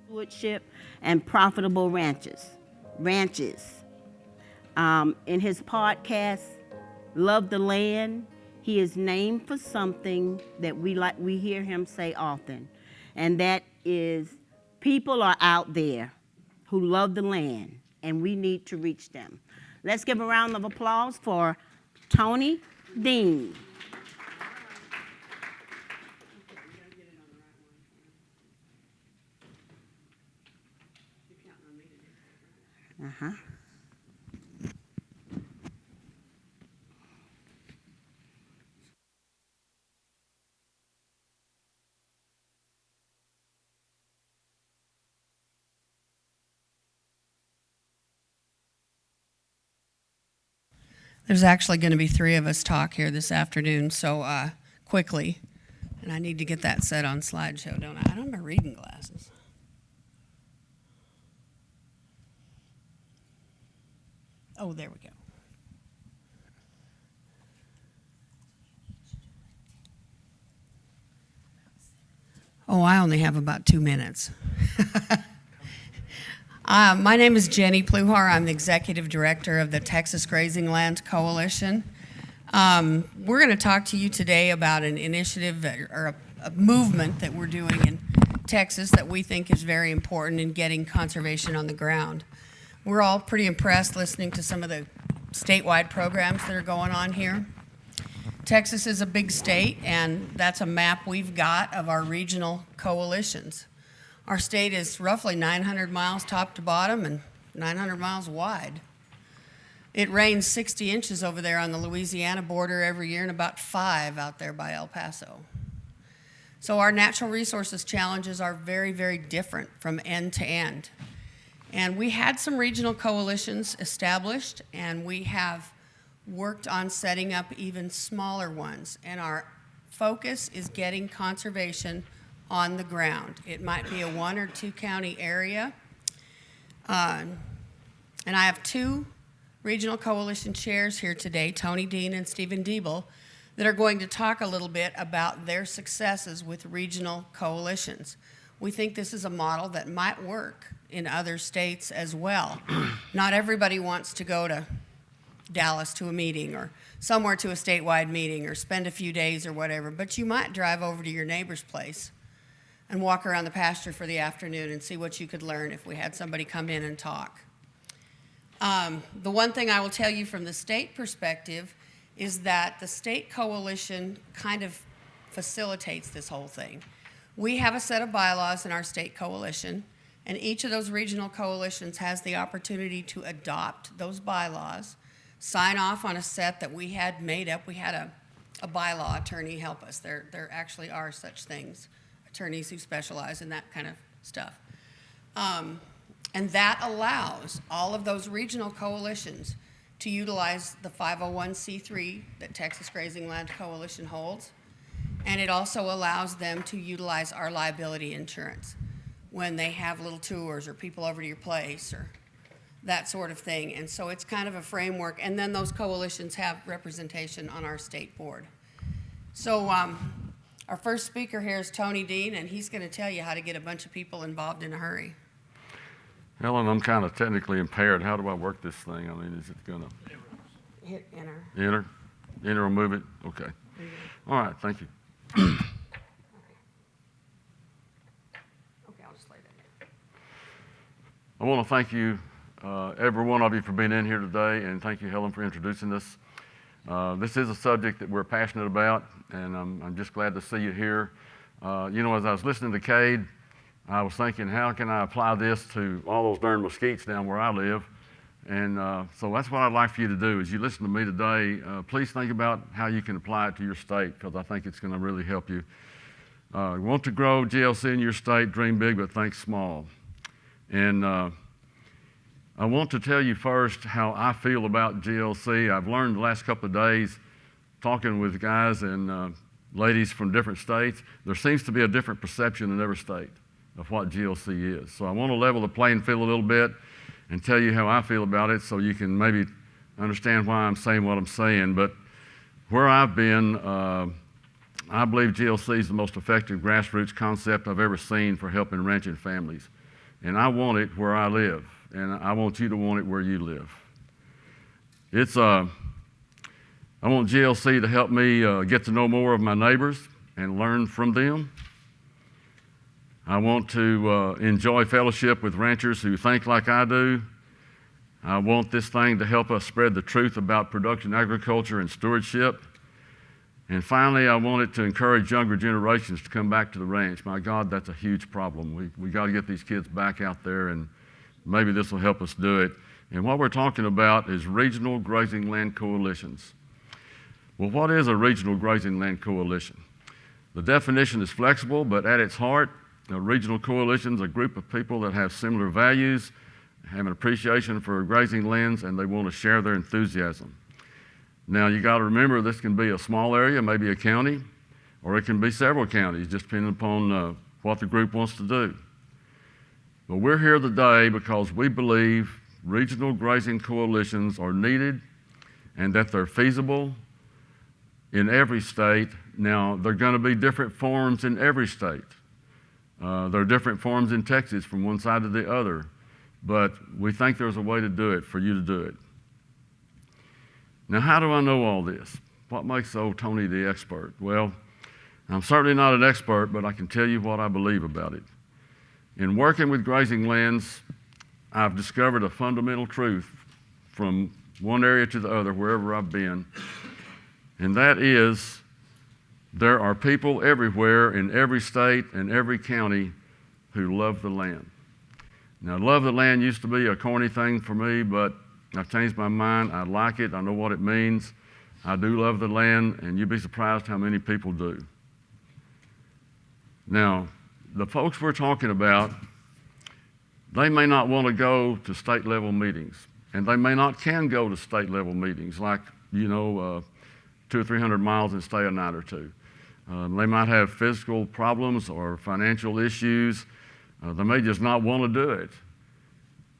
stewardship, and profitable ranches. In his podcast, Love the Land, he is named for something that we hear him say often, and that is people are out there who love the land, and we need to reach them. Let's give a round of applause for Tony Dean. Uh-huh. There's actually going to be 3 of us talk here this afternoon, so quickly. And I need to get that set on slideshow, don't I? I don't have my reading glasses. Oh, there we go. Oh, I only have about 2 minutes. My name is Jenny Pluhar. I'm the Executive Director of the Texas Grazing Land Coalition. We're going to talk to you today about an initiative or a movement that we're doing in Texas that we think is very important in getting conservation on the ground. We're all pretty impressed listening to some of the statewide programs that are going on here. Texas is a big state, and that's a map we've got of our regional coalitions. Our state is roughly 900 miles top to bottom and 900 miles wide. It rains 60 inches over there on the Louisiana border every year and about 5 out there by El Paso. So our natural resources challenges are very, very different from end to end. And we had some regional coalitions established, and we have worked on setting up even smaller ones. And our focus is getting conservation on the ground. It might be a 1 or 2 county area. And I have 2 regional coalition chairs here today, Tony Dean and Stephen Diebel, that are going to talk a little bit about their successes with regional coalitions. We think this is a model that might work in other states as well. Not everybody wants to go to Dallas to a meeting or somewhere to a statewide meeting or spend a few days or whatever, but you might drive over to your neighbor's place and walk around the pasture for the afternoon and see what you could learn if we had somebody come in and talk. The one thing I will tell you from the state perspective is that the state coalition kind of facilitates this whole thing. We have a set of bylaws in our state coalition, and each of those regional coalitions has the opportunity to adopt those bylaws, sign off on a set that we had made up. We had a bylaw attorney help us. There actually are such things, attorneys who specialize in that kind of stuff. And that allows all of those regional coalitions to utilize the 501c3 that Texas Grazing Land Coalition holds. And it also allows them to utilize our liability insurance when they have little tours or people over to your place or that sort of thing. And so it's kind of a framework. And then those coalitions have representation on our state board. So our first speaker here is Tony Dean, and he's going to tell you how to get a bunch of people involved in a hurry. Helen, I'm kind of technically impaired. How do I work this thing? I mean, is it going to Hit enter. enter? Enter or move it? Okay. All right, thank you. Okay, I'll just lay that here. I want to thank you, every one of you, for being in here today, and thank you, Helen, for introducing us. This is a subject that we're passionate about, and I'm just glad to see you here. You know, as I was listening to Cade, I was thinking, how can I apply this to all those darn mesquites down where I live? And so that's what I'd like for you to do. As you listen to me today, please think about how you can apply it to your state, because I think it's going to really help you. You want to grow GLC in your state, dream big, but think small. And I want to tell you first how I feel about GLC. I've learned the last couple of days, talking with guys and ladies from different states, there seems to be a different perception in every state of what GLC is. So I want to level the playing field a little bit and tell you how I feel about it so you can maybe understand why I'm saying what I'm saying. But where I've been, I believe GLC is the most effective grassroots concept I've ever seen for helping ranching families. and I want it where I live, and I want you to want it where you live. I want GLC to help me get to know more of my neighbors and learn from them. I want to enjoy fellowship with ranchers who think like I do. I want this thing to help us spread the truth about production agriculture and stewardship. And finally, I want it to encourage younger generations to come back to the ranch. My God, that's a huge problem. We got to get these kids back out there, and maybe this will help us do it. And what we're talking about is regional grazing land coalitions. Well, what is a regional grazing land coalition? The definition is flexible, but at its heart, a regional coalition is a group of people that have similar values, have an appreciation for grazing lands, and they want to share their enthusiasm. Now, you got to remember this can be a small area, maybe a county, or it can be several counties, just depending upon what the group wants to do. But we're here today because we believe regional grazing coalitions are needed and that they're feasible in every state. Now, there are going to be different forms in every state. There are different forms in Texas from one side to the other, but we think there's a way to do it for you to do it. Now, how do I know all this? What makes old Tony the expert? Well, I'm certainly not an expert, but I can tell you what I believe about it. In working with grazing lands, I've discovered a fundamental truth from one area to the other, wherever I've been, and that is there are people everywhere in every state and every county who love the land. Now, love the land used to be a corny thing for me, but I've changed my mind. I like it. I know what it means. I do love the land, and you'd be surprised how many people do. Now, the folks we're talking about, they may not want to go to state level meetings, and they may not can go to state level meetings like, 200 or 300 miles and stay a night or two. They might have physical problems or financial issues. They may just not want to do it.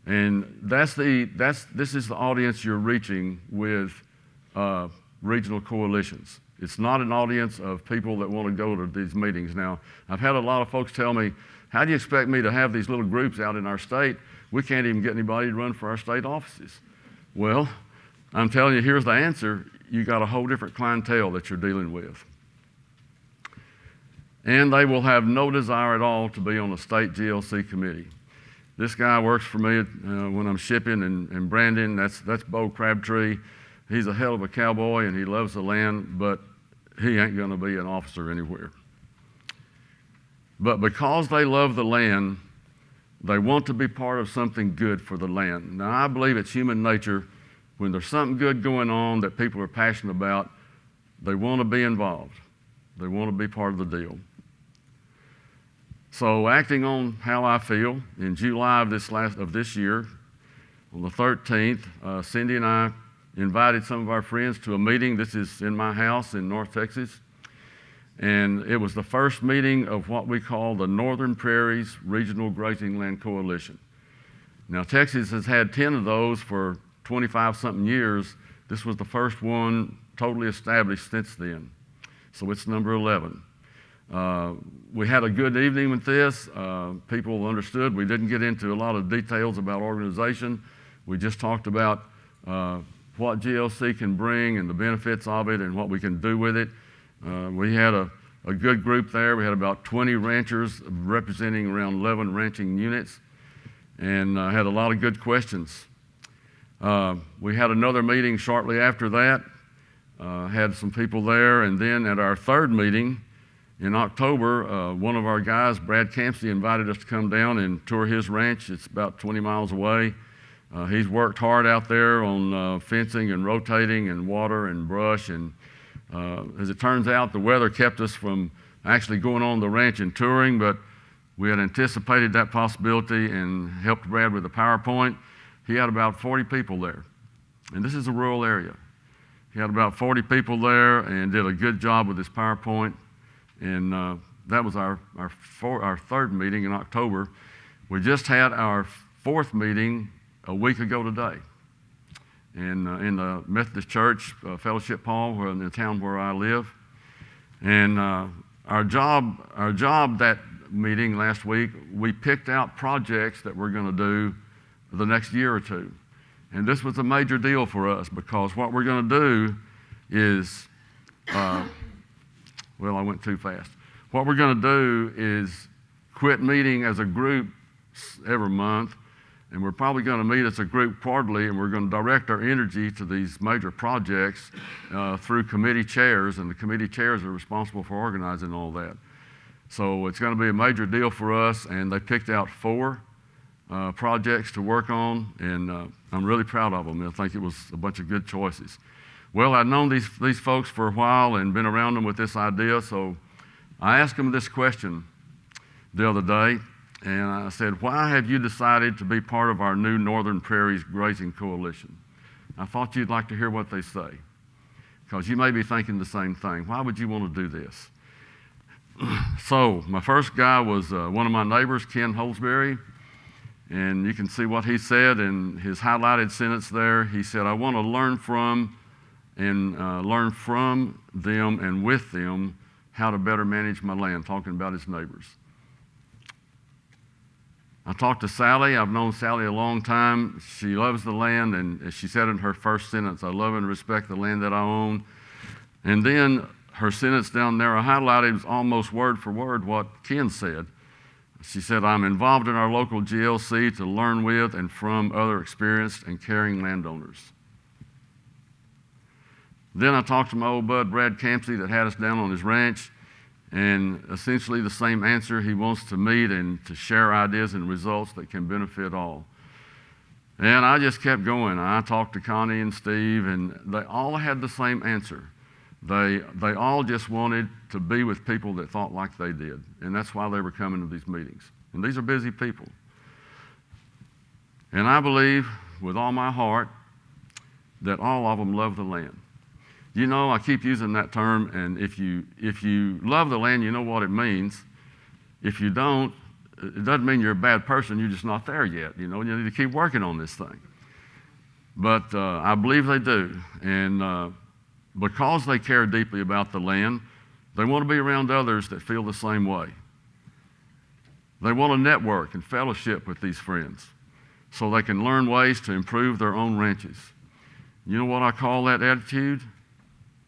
And this is the audience you're reaching with regional coalitions. It's not an audience of people that want to go to these meetings. Now, I've had a lot of folks tell me, how do you expect me to have these little groups out in our state? We can't even get anybody to run for our state offices. Well, I'm telling you, here's the answer. You got a whole different clientele that you're dealing with. And they will have no desire at all to be on a state GLC committee. This guy works for me when I'm shipping and branding. That's Bo Crabtree. He's a hell of a cowboy and he loves the land, but he ain't going to be an officer anywhere. But because they love the land, they want to be part of something good for the land. Now, I believe it's human nature. When there's something good going on that people are passionate about, they want to be involved. They want to be part of the deal. So acting on how I feel, in July of this year, on the 13th, Cindy and I invited some of our friends to a meeting. This is in my house in North Texas. And it was the first meeting of what we call the Northern Prairies Regional Grazing Land Coalition. Now, Texas has had 10 of those for 25-something years. This was the first one totally established since then. So it's number 11. We had a good evening with this. People understood. We didn't get into a lot of details about organization. We just talked about what GLC can bring and the benefits of it and what we can do with it. We had a good group there. We had about 20 ranchers representing around 11 ranching units, and had a lot of good questions. We had another meeting shortly after that, had some people there, and then at our third meeting in October, one of our guys, Brad Campsey, invited us to come down and tour his ranch. It's about 20 miles away. He's worked hard out there on fencing and rotating and water and brush, and as it turns out, the weather kept us from actually going on the ranch and touring, but we had anticipated that possibility and helped Brad with the PowerPoint. He had about 40 people there, and this is a rural area. He had about 40 people there and did a good job with his PowerPoint, and that was our third meeting in October. We just had our fourth meeting a week ago today. In the Methodist Church Fellowship Hall, in the town where I live, and our job that meeting last week, we picked out projects that we're going to do the next year or two. And this was a major deal for us because what we're going to do is, well, I went too fast. What we're going to do is quit meeting as a group every month, and we're probably going to meet as a group quarterly, and we're going to direct our energy to these major projects through committee chairs, and the committee chairs are responsible for organizing all that. So it's going to be a major deal for us, and they picked out 4 projects to work on, and I'm really proud of them. I think it was a bunch of good choices. Well, I'd known these folks for a while and been around them with this idea, so I asked them this question the other day, and I said, why have you decided to be part of our new Northern Prairies Grazing Coalition? I thought you'd like to hear what they say, because you may be thinking the same thing. Why would you want to do this? So my first guy was one of my neighbors, Ken Holsbury, and you can see what he said in his highlighted sentence there. He said, I want to learn from them and with them how to better manage my land, talking about his neighbors. I talked to Sally. I've known Sally a long time. She loves the land, and as she said in her first sentence, I love and respect the land that I own. And then her sentence down there, I highlighted almost word for word what Ken said. She said, I'm involved in our local GLC to learn with and from other experienced and caring landowners. Then I talked to my old bud, Brad Campsey, that had us down on his ranch, and essentially the same answer. He wants to meet and to share ideas and results that can benefit all. And I just kept going. I talked to Connie and Steve, and they all had the same answer. They all just wanted to be with people that thought like they did, and that's why they were coming to these meetings. And these are busy people. And I believe with all my heart that all of them love the land. You know, I keep using that term, and if you love the land, you know what it means. If you don't, it doesn't mean you're a bad person, you're just not there yet. You know, you need to keep working on this thing. But I believe they do, and because they care deeply about the land, they want to be around others that feel the same way. They want to network and fellowship with these friends so they can learn ways to improve their own ranches. You know what I call that attitude?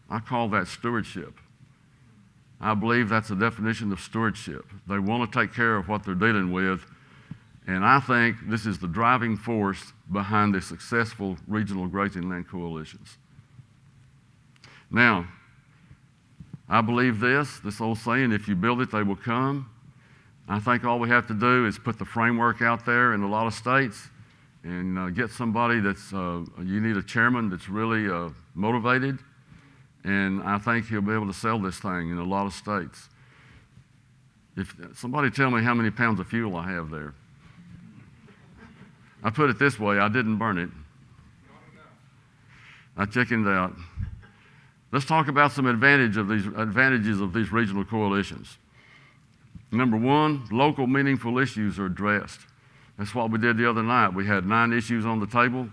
I call that stewardship. I believe that's the definition of stewardship. They want to take care of what they're dealing with, and I think this is the driving force behind the successful regional grazing land coalitions. Now, I believe this old saying, if you build it, they will come. I think all we have to do is put the framework out there in a lot of states and get somebody that's, you need a chairman that's really motivated, and I think he'll be able to sell this thing in a lot of states. If somebody tell me how many pounds of fuel I have there. I put it this way, I didn't burn it. I chickened out. Let's talk about some advantages of these regional coalitions. Number one, local meaningful issues are addressed. That's what we did the other night. We had 9 issues on the table,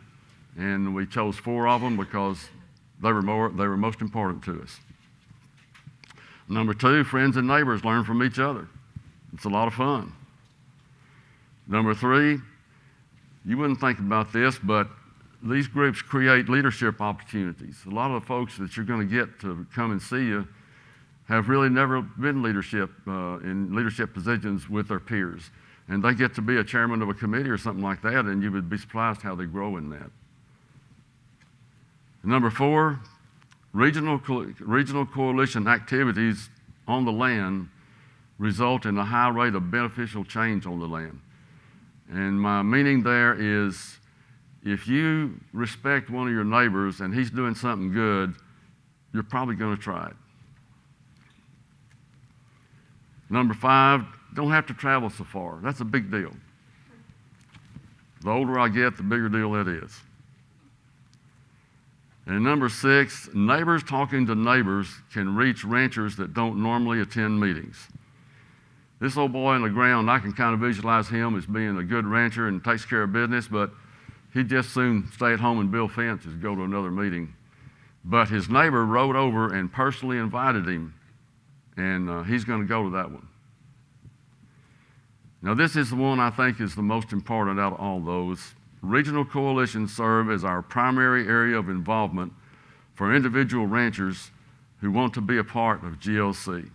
and we chose 4 of them because they were most important to us. Number 2, friends and neighbors learn from each other. It's a lot of fun. Number 3, you wouldn't think about this, but these groups create leadership opportunities. A lot of the folks that you're going to get to come and see you have really never been in leadership positions with their peers. And they get to be a chairman of a committee or something like that, and you would be surprised how they grow in that. Number 4, regional coalition activities on the land result in a high rate of beneficial change on the land. And my meaning there is, if you respect one of your neighbors and he's doing something good, you're probably going to try it. Number 5, don't have to travel so far. That's a big deal. The older I get, the bigger deal that is. And number 6, neighbors talking to neighbors can reach ranchers that don't normally attend meetings. This old boy on the ground, I can kind of visualize him as being a good rancher and takes care of business, but he'd just soon stay at home and build fences, go to another meeting. But his neighbor rode over and personally invited him, and he's going to go to that one. Now, this is the one I think is the most important out of all those. Regional coalitions serve as our primary area of involvement for individual ranchers who want to be a part of GLC.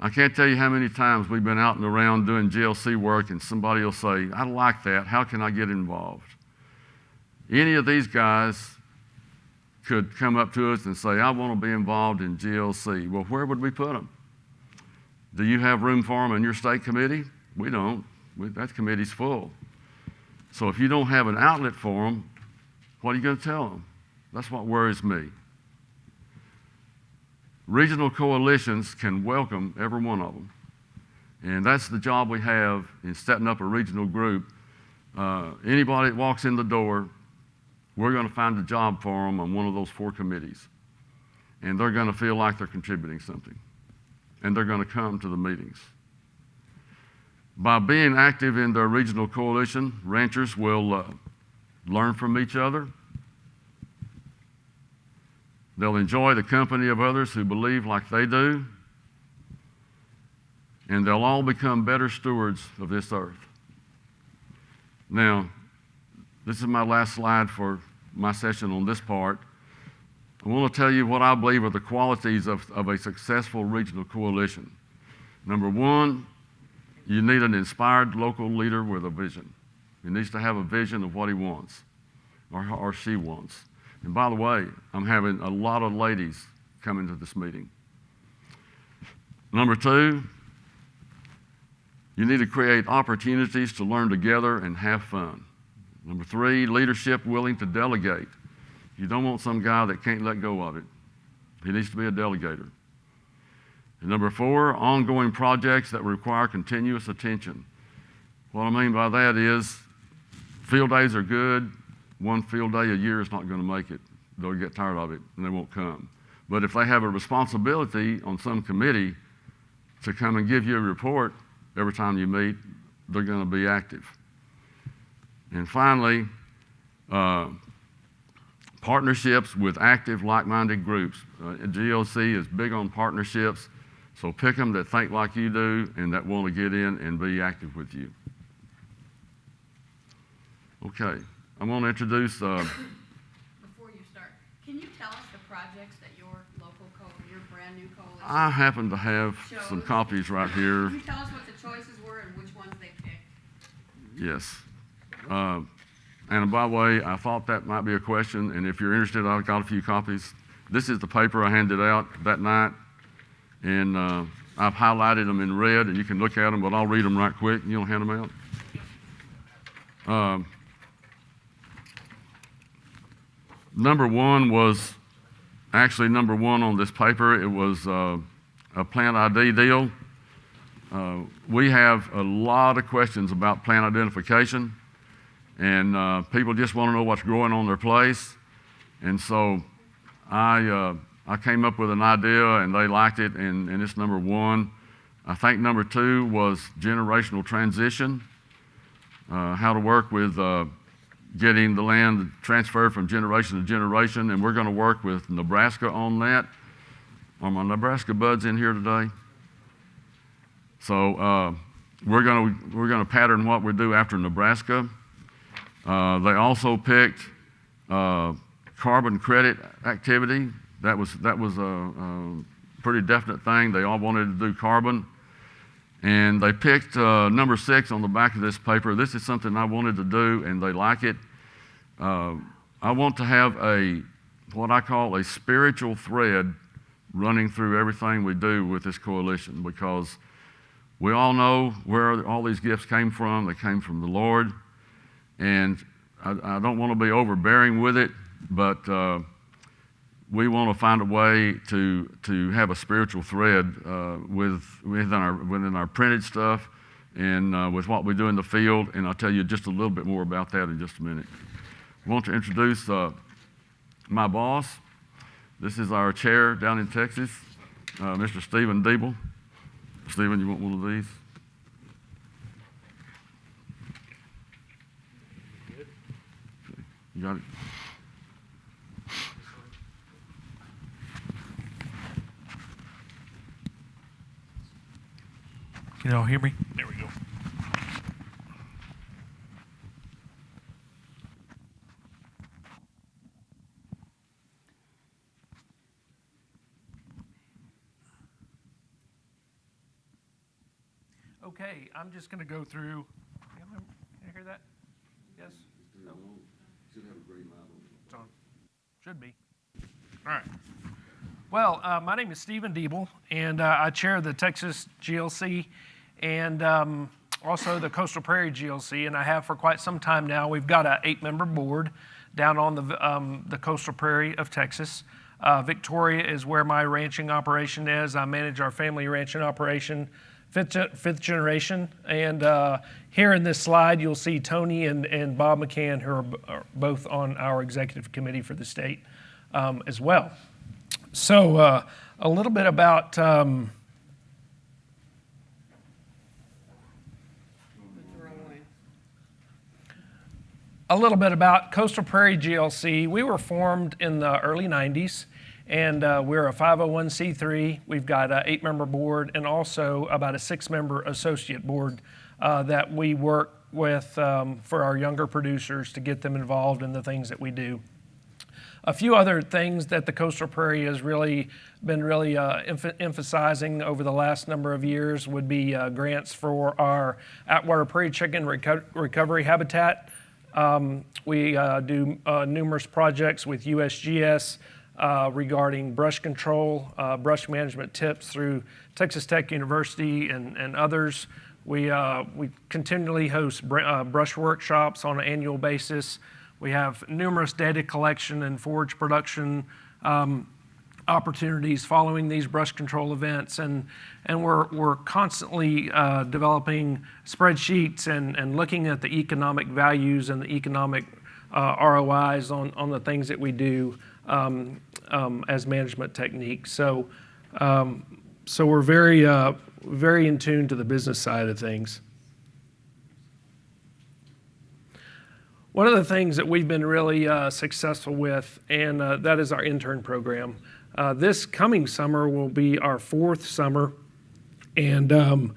I can't tell you how many times we've been out and around doing GLC work and somebody will say, I like that, how can I get involved? Any of these guys could come up to us and say, I want to be involved in GLC. Well, where would we put them? Do you have room for them in your state committee? We don't. That committee's full. So if you don't have an outlet for them, what are you going to tell them? That's what worries me. Regional coalitions can welcome every one of them. And that's the job we have in setting up a regional group. Anybody that walks in the door, we're going to find a job for them on one of those 4 committees. And they're going to feel like they're contributing something. And they're going to come to the meetings. By being active in their regional coalition, ranchers will learn from each other. They'll enjoy the company of others who believe like they do. And they'll all become better stewards of this earth. Now, this is my last slide for my session on this part. I want to tell you what I believe are the qualities of a successful regional coalition. Number 1, you need an inspired local leader with a vision. He needs to have a vision of what he wants or she wants. And by the way, I'm having a lot of ladies coming to this meeting. Number 2, you need to create opportunities to learn together and have fun. Number 3, leadership willing to delegate. You don't want some guy that can't let go of it. He needs to be a delegator. And number 4, ongoing projects that require continuous attention. What I mean by that is field days are good. One field day a year is not going to make it. They'll get tired of it and they won't come. But if they have a responsibility on some committee to come and give you a report every time you meet, they're going to be active. And finally, partnerships with active, like-minded groups. GLC is big on partnerships, so pick them that think like you do and that want to get in and be active with you. Okay, I'm going to introduce... Before you start, can you tell us the projects that your brand new coalition... I happen to have some copies right here. Can you tell us what the choices were and which ones they picked? Yes. And by the way, I thought that might be a question, and if you're interested, I've got a few copies. This is the paper I handed out that night, and I've highlighted them in red, and you can look at them, but I'll read them right quick. You don't hand them out? Number 1 was actually number 1 on this paper. It was a plant ID deal. We have a lot of questions about plant identification. And people just want to know what's growing on their place. And so I came up with an idea, and they liked it, and it's number 1. I think number 2 was generational transition, how to work with getting the land transferred from generation to generation, and we're going to work with Nebraska on that. Are my Nebraska buds in here today? So we're going to pattern what we do after Nebraska. They also picked carbon credit activity. That was a pretty definite thing. They all wanted to do carbon. And they picked number 6 on the back of this paper. This is something I wanted to do, and they like it. I want to have what I call a spiritual thread running through everything we do with this coalition, because we all know where all these gifts came from. They came from the Lord. And I don't want to be overbearing with it, but we want to find a way to have a spiritual thread within our printed stuff and with what we do in the field. And I'll tell you just a little bit more about that in just a minute. I want to introduce my boss. This is our chair down in Texas, Mr. Stephen Diebel. Stephen, you want one of these? You got it? Can y'all hear me? There we go. Okay, I'm just going to go through. Can you hear that? Yes? No? Should have a green light on. It's on. Should be. All right. Well, my name is Stephen Diebel, and I chair the Texas GLC and also the Coastal Prairie GLC, and I have for quite some time now. We've got an 8-member board down on the Coastal Prairie of Texas. Victoria is where my ranching operation is. I manage our family ranching operation, fifth generation. And here in this slide, you'll see Tony and Bob McCann, who are both on our executive committee for the state as well. So a little bit about Coastal Prairie GLC. We were formed in the early 90s, and we're a 501c3. We've got an 8-member board and also about a 6-member associate board that we work with for our younger producers to get them involved in the things that we do. A few other things that the Coastal Prairie has really been emphasizing over the last number of years would be grants for our Atwater Prairie Chicken Recovery Habitat. We do numerous projects with USGS regarding brush control, brush management tips through Texas Tech University and others. We continually host brush workshops on an annual basis. We have numerous data collection and forage production opportunities following these brush control events, and we're constantly developing spreadsheets and looking at the economic values and the economic ROIs on the things that we do as management techniques. So we're very in tune to the business side of things. One of the things that we've been really successful with, and that is our intern program. This coming summer will be our 4th summer, and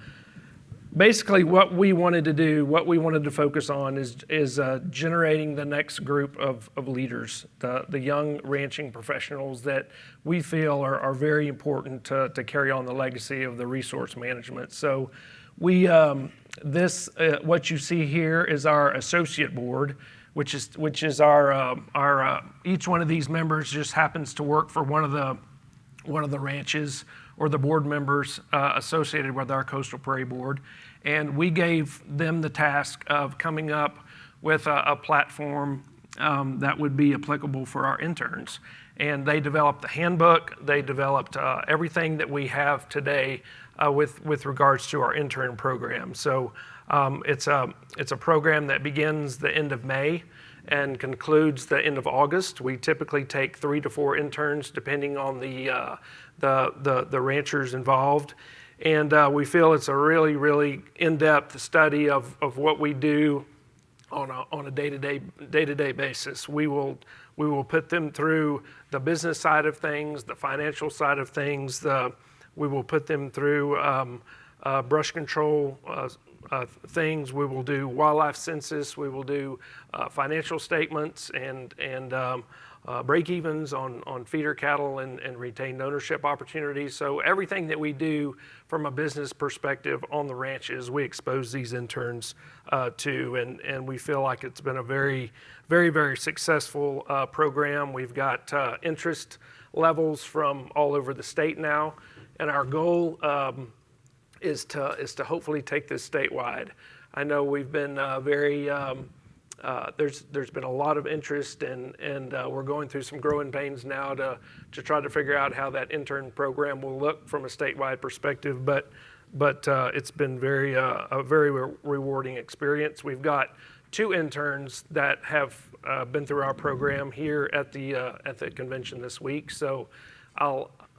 basically what we wanted to focus on is generating the next group of leaders, the young ranching professionals that we feel are very important to carry on the legacy of the resource management. So we what you see here is our associate board, which is our each one of these members just happens to work for one of the ranches or the board members associated with our Coastal Prairie board, and we gave them the task of coming up with a platform that would be applicable for our interns. And they developed the handbook. They developed everything that we have today with regards to our intern program. So it's a program that begins the end of May and concludes the end of August. We typically take 3 to 4 interns, depending on the ranchers involved. And we feel it's a really in-depth study of what we do on a day-to-day basis. We will put them through the business side of things, the financial side of things. We will put them through brush control things. We will do wildlife census. We will do financial statements and break-evens on feeder cattle and retained ownership opportunities. So everything that we do from a business perspective on the ranches, we expose these interns to, and we feel like it's been a very successful program. We've got interest levels from all over the state now, and our goal is to hopefully take this statewide. I know we've been there's been a lot of interest, and we're going through some growing pains now to try to figure out how that intern program will look from a statewide perspective. But it's been a very rewarding experience. We've got 2 interns that have been through our program here at the convention this week. So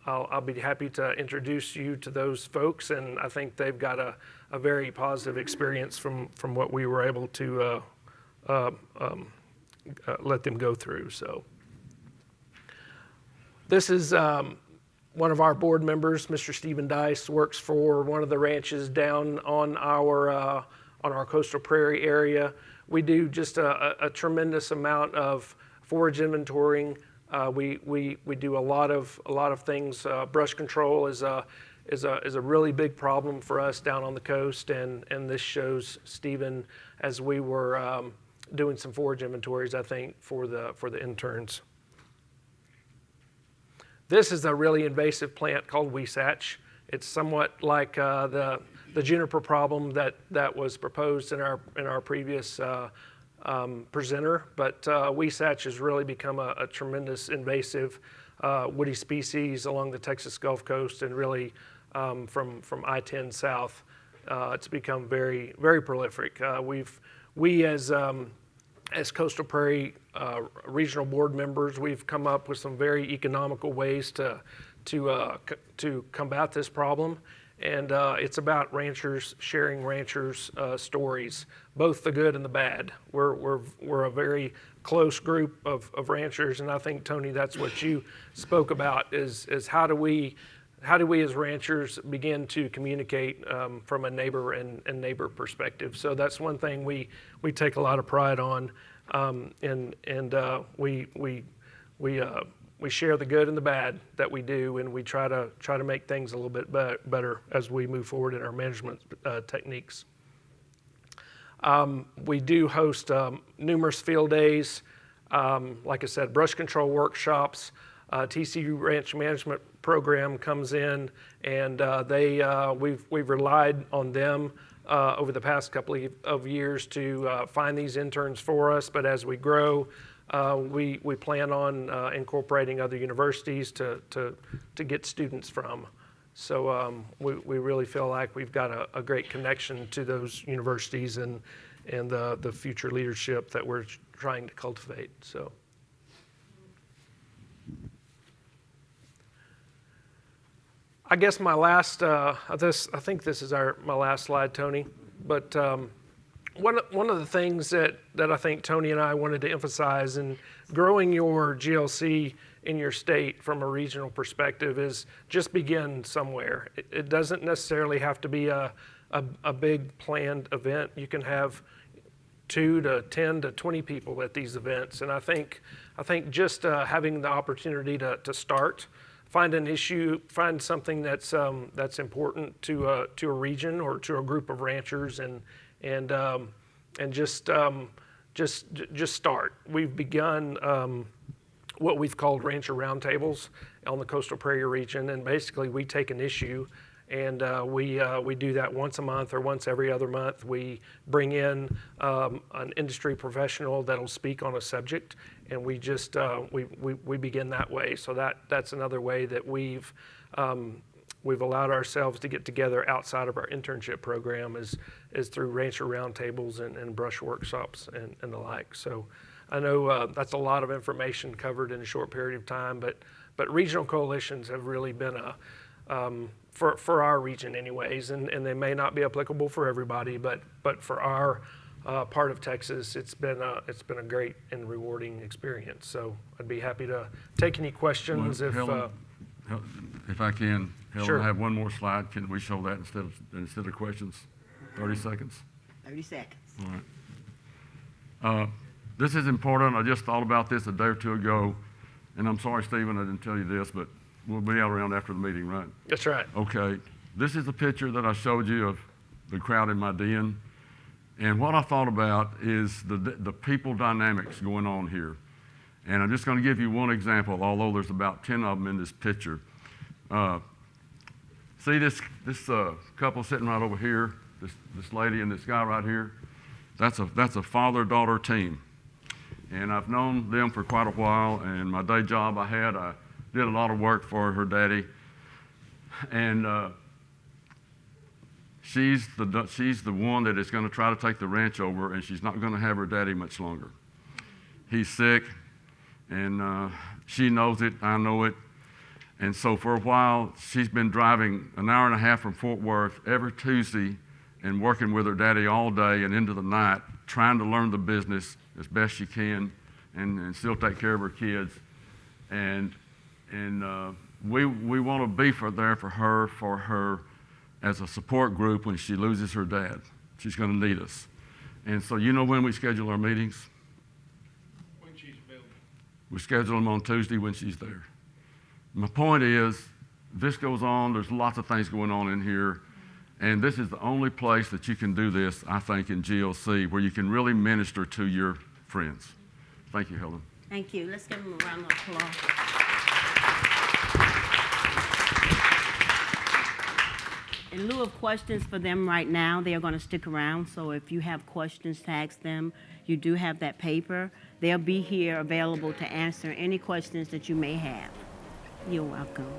I'll be happy to introduce you to those folks, and I think they've got a very positive experience from what we were able to let them go through. So this is One of our board members, Mr. Stephen Dice, works for one of the ranches down on our coastal prairie area. We do just a tremendous amount of forage inventorying. We do a lot of things. Brush control is a really big problem for us down on the coast, and this shows Stephen as we were doing some forage inventories, I think, for the interns. This is a really invasive plant called weesach. It's somewhat like the juniper problem that was proposed in our previous presenter, but weesach has really become a tremendous invasive woody species along the Texas Gulf Coast, and really from I-10 south, it's become very, very prolific. We as Coastal Prairie regional board members, we've come up with some very economical ways to combat this problem, and it's about ranchers sharing ranchers' stories, both the good and the bad. We're a very close group of ranchers, and I think, Tony, that's what you spoke about is how do we as ranchers begin to communicate from a neighbor and neighbor perspective. So that's one thing we take a lot of pride on, and we share the good and the bad that we do, and we try to make things a little bit better as we move forward in our management techniques. We do host numerous field days, like I said, brush control workshops. TCU Ranch Management Program comes in, and we've relied on them over the past couple of years to find these interns for us. But as we grow, we plan on incorporating other universities to get students from. So we really feel like we've got a great connection to those universities and the future leadership that we're trying to cultivate. So. I guess my last, I think this is my last slide, Tony. But one of the things that I think Tony and I wanted to emphasize in growing your GLC in your state from a regional perspective is just begin somewhere. It doesn't necessarily have to be a big planned event. You can have 2 to 10 to 20 people at these events, and I think just having the opportunity to start. Find an issue, find something that's important to a region or to a group of ranchers, and just start. We've begun what we've called rancher roundtables on the Coastal Prairie region, and basically we take an issue, and we do that once a month or once every other month. We bring in an industry professional that'll speak on a subject, and we just we begin that way. So that's another way that we've allowed ourselves to get together outside of our internship program is through rancher roundtables and brush workshops and the like. So I know that's a lot of information covered in a short period of time, but regional coalitions have really been for our region anyways, and they may not be applicable for everybody, but for our part of Texas, it's been a great and rewarding experience. So I'd be happy to take any questions. Well, Helen, if I can, Helen, Sure. I have one more slide. Can we show that instead of questions? 30 seconds. 30 seconds. All right. This is important. I just thought about this a day or two ago, and I'm sorry, Stephen, I didn't tell you this, but we'll be out around after the meeting, right? That's right. Okay. This is a picture that I showed you of the crowd in my den. And what I thought about is the people dynamics going on here. And I'm just going to give you one example, although there's about 10 of them in this picture. See this couple sitting right over here, this lady and this guy right here? That's a father-daughter team. And I've known them for quite a while, and my day job I did a lot of work for her daddy. And she's the one that is going to try to take the ranch over, and she's not going to have her daddy much longer. He's sick, and she knows it, I know it. And so for a while, she's been driving an hour and a half from Fort Worth every Tuesday and working with her daddy all day and into the night, trying to learn the business as best she can and still take care of her kids. And we want to be there for her as a support group when she loses her dad. She's going to need us. And so you know when we schedule our meetings? When she's available. We schedule them on Tuesday when she's there. My point is, this goes on. There's lots of things going on in here. And this is the only place that you can do this, I think, in GLC, where you can really minister to your friends. Thank you, Helen. Thank you. Let's give them a round of applause. In lieu of questions for them right now, they are going to stick around. So if you have questions to ask them, you do have that paper. They'll be here available to answer any questions that you may have. You're welcome.